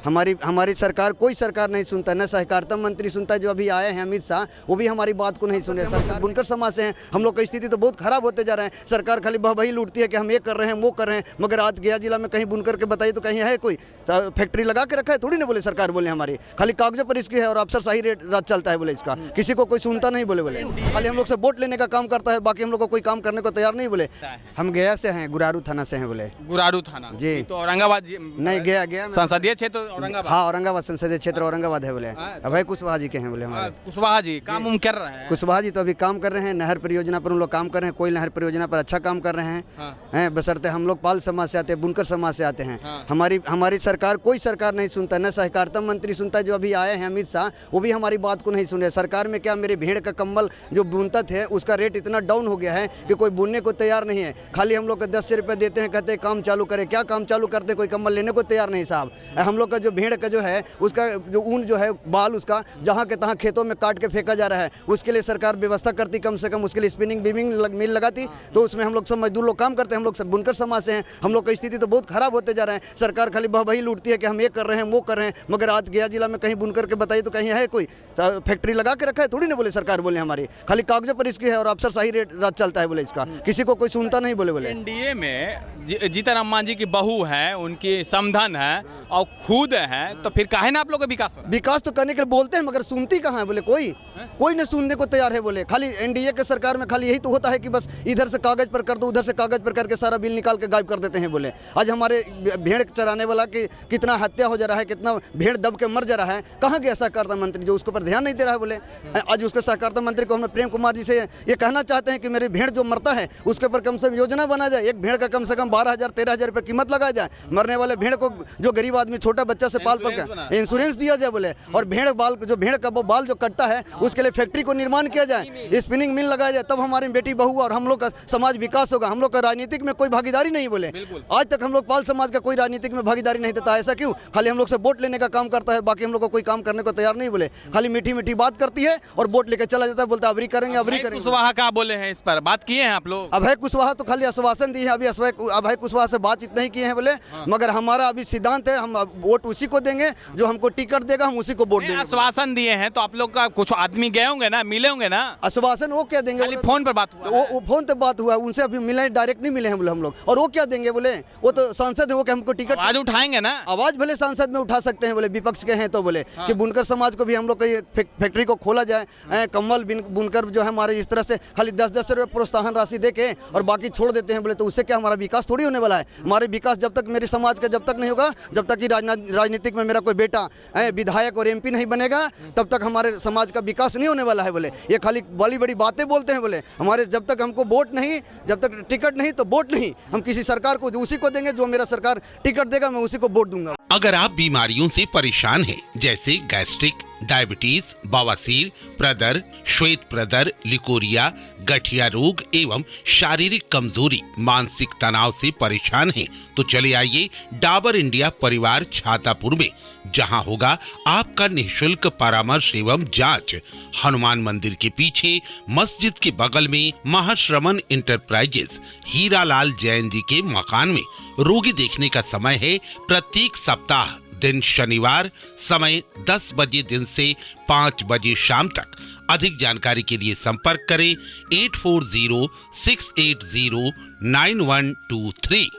हमारी सरकार, कोई सरकार नहीं सुनता, न सहकारिता मंत्री सुनता है। जो अभी आए हैं अमित शाह, वो भी हमारी बात को नहीं सुने। सरकार बुनकर समाज से हैं, हम लोग की स्थिति तो बहुत खराब होते जा रहे हैं। सरकार खाली वही लूटती है कि हम ये कर रहे हैं, वो कर रहे हैं, मगर आज गया जिला में कहीं बुनकर के बताइए तो कहीं है कोई फैक्ट्री लगा के रखा है? थोड़ी ना बोले सरकार, बोले हमारी खाली कागजों पर इसकी है और अफसर सही रेट राज चलता है, बोले इसका किसी को कोई सुनता नहीं, बोले खाली हम लोग से वोट लेने का काम करता है, बाकी हम लोग को कोई काम करने को तैयार नहीं। बोले हम गया से हैं, गुरारू थाना से हैं। बोले गुरारू थाना जी, तो औरंगाबाद नहीं गया संसदीय क्षेत्र औरंगाबाद। हाँ, औरंगाबाद संसदीय क्षेत्र औरंगाबाद है। बोले अभय कुशवाहा जी के हैं। बोले हमारे कुशवाहा जी काम उम कर रहे हैं। कुशवाहा जी तो अभी काम कर रहे हैं, नहर परियोजना पर उन लोग काम कर रहे हैं। कोई नहर परियोजना पर अच्छा काम कर रहे हैं, बशर्ते हम लोग पाल समाज से आते हैं, बुनकर समाज से आते हैं। हमारी सरकार, कोई सरकार नहीं सुनता, न सहकारिता मंत्री सुनता है। जो अभी आए हैं अमित शाह, वो भी हमारी बात को नहीं सुने। सरकार में क्या, मेरे भेड़ का कंबल जो बुनता थे उसका रेट इतना डाउन हो गया है कि कोई बुनने को तैयार नहीं है। खाली हम लोग को 10 रुपये देते हैं, कहते हैं काम चालू करें। क्या काम चालू करते, कोई कंबल लेने को तैयार नहीं साहब। हम लोग का जो भेड़ का जो है, उसका जो ऊन जो है, बाल उसका जहाँ के तहाँ खेतों में काट के फेंका जा रहा है। उसके लिए सरकार व्यवस्था करती, कम से कम उसके लिए स्पिनिंग बीमिंग मिल लगाती, तो उसमें हम लोग सब मजदूर लोग काम करते हैं। हम लोग सब बुनकर समाज से हैं, हम लोग की स्थिति तो बहुत खराब होते जा रहे हैं। सरकार खाली वही लूटती है कि हम ये कर रहे हैं, वो कर रहे हैं, मगर आज गया जिला में कहीं बुनकर के बताइए तो कहीं है कोई फैक्ट्री लगा के रखा है? थोड़ी ना बोले सरकार, बोले हमारी खाली कागजों पर इसकी है और अफसर सही रेट राज चलता है, बोले इसका किसी को कोई सुनता नहीं। बोले एनडीए में जीतन अम्मा जी की बहू है, उनकी समधन है और खुद है, तो फिर काहे ना आप लोग का विकास तो करने के लिए बोलते हैं, मगर सुनती कहाँ है? बोले कोई नहीं सुनने को तैयार है। बोले खाली एनडीए के सरकार में खाली यही तो होता है कि बस इधर से कागज पर कर दो, उधर से कागज पर करके सारा बिल निकाल के गायब कर देते हैं। बोले आज हमारे भेड़ चराने वाला की कितना हत्या हो जा रहा है, कितना भेड़ दब के मर जा रहा है। कहाँ गया सहकारिता मंत्री जो उसके ऊपर ध्यान नहीं दे रहा है? बोले आज उसके सहकारिता मंत्री को हम प्रेम कुमार जी से ये कहना चाहते हैं कि मेरे भेड़ जो मरता है उसके ऊपर कम से कम योजना बना जाए। एक भेड़ का कम से कम 12,000-13,000 रुपये कीमत लगाया जाए। मरने वाले भेड़ को जो गरीब आदमी छोटा बच्चा से पाल कर इंश्योरेंस दिया जाए। बोले और भेड़ का वो बाल जो कटता है उसके लिए फैक्ट्री को निर्माण किया जाए, स्पिनिंग मिल लगाया जाए, तब हमारी बेटी बहू और हम लोग का समाज विकास होगा। हम लोग का राजनीतिक में कोई भागीदारी नहीं। बोले आज तक हम लोग पाल समाज का कोई राजनीतिक में भागीदारी नहीं देता। ऐसा क्यों? खाली हम लोग से वोट लेने का काम करता है, बाकी हम लोग को कोई काम करने को तैयार नहीं। बोले खाली मीठी मीठी बात करती है और वोट लेकर चला जाता है, बोलता है अवरी करेंगे, अवरी करेंगे। कुशवाहा क्या बोले हैं, इस पर बात किए हैं आप लोग? अभय कुशवाहा तो खाली आश्वासन दिए हैं, अभी अभय कुशवाहा से बातचीत नहीं किए हैं। बोले मगर हमारा अभी सिद्धांत है, हम वोट उसी को देंगे जो हमको टिकट देगा, हम उसी को वोट देंगे। आश्वासन दिए हैं तो आप लोग का कुछ आदमी गए होंगे ना, मिले होंगे ना? आश्वासन वो क्या देंगे? फोन पर बात हुआ, वो फोन पे बात हुआ, उनसे अभी मिले, डायरेक्ट नहीं मिले हैं। बोले हम लोग, और वो क्या देंगे? बोले वो तो सांसद है, वो क्या हमको टिकट आवाज उठाएंगे ना? आवाज भले सांसद में उठा सकते हैं, बोले विपक्ष के हैं तो। बोले कि बुनकर समाज को भी हम लोग की फैक्ट्री को खोला जाए, कम्बल बुनकर जो है हमारे इस तरह से खाली 10-10 रुपये प्रोत्साहन राशि देके और बाकी छोड़ देते हैं। बोले तो उससे क्या हमारा विकास थोड़ी होने वाला है? हमारे विकास जब तक मेरे समाज का जब तक नहीं होगा, जब तक कि राजनीतिक में मेरा कोई बेटा विधायक और एमपी नहीं बनेगा, तब तक हमारे समाज का विकास नहीं होने वाला है। बोले ये खाली बड़ी बड़ी बातें बोलते हैं। बोले हमारे जब तक हमको वोट नहीं, जब तक टिकट नहीं तो वोट नहीं। हम किसी सरकार को उसी को देंगे जो मेरा सरकार टिकट देगा, मैं उसी को वोट दूंगा। अगर आप बीमारियों से परेशान हैं, जैसे गैस्ट्रिक, डायबिटीज, बवासीर, प्रदर, श्वेत प्रदर, लिकोरिया, गठिया रोग एवं शारीरिक कमजोरी, मानसिक तनाव से परेशान हैं, तो चले आइए डाबर इंडिया परिवार छातापुर में, जहां होगा आपका निःशुल्क परामर्श एवं जांच। हनुमान मंदिर के पीछे मस्जिद के बगल में महाश्रमण इंटरप्राइजेस हीरालाल जैन जी के मकान में। रोगी देखने का समय है प्रत्येक सप्ताह, दिन शनिवार, समय 10 बजे दिन से 5 बजे शाम तक। अधिक जानकारी के लिए संपर्क करें 8406809123।